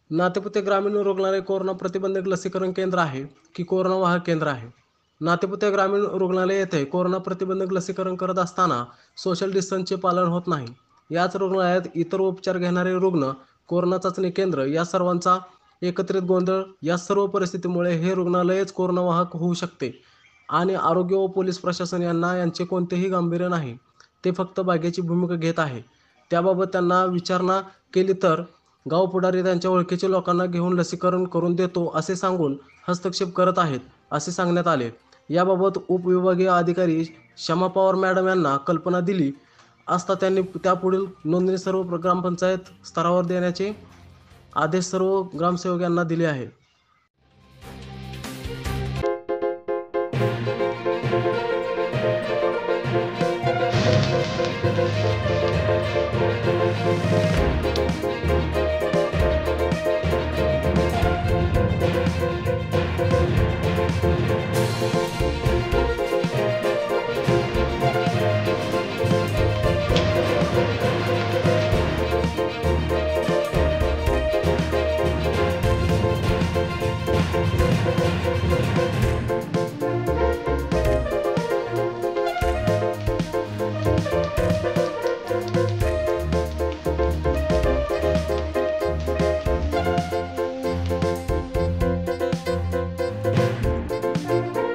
नातेपुते ग्रामीण रुग्णालय कोरोना प्रतिबंधक लसीकरण केंद्र आहे की कोरोना वाहक केंद्र आहे? नातेपुते ग्रामीण रुग्णालय येथे कोरोना प्रतिबंधक लसीकरण करत असताना सोशल डिस्टन्सचे पालन होत नाही. याच रुग्णालयात इतर उपचार घेणारे रुग्ण, कोरोना चाचणी केंद्र या सर्वांचा एकत्रित गोंधळ. या सर्व परिस्थितीमुळे हे रुग्णालयच कोरोना वाहक होऊ शकते आणि आरोग्य व पोलीस प्रशासन यांना यांचे कोणतेही गांभीर्य नाही. ते फक्त भाग्याची भूमिका घेत आहे. त्याबाबत त्यांना विचारणा केली तर गाव पुढारी त्यांच्या ओळखीच्या लोकांना घेऊन लसीकरण करून देतो असे सांगून हस्तक्षेप करत आहेत असे सांगण्यात आले. याबाबत उपविभागीय अधिकारी शमा पवार मॅडम यांना कल्पना दिली असता त्यांनी त्यापुढील नोंदणी सर्व ग्रामपंचायत स्तरावर देण्याचे आदेश सर्व ग्रामसेवक यांना दिले आहेत.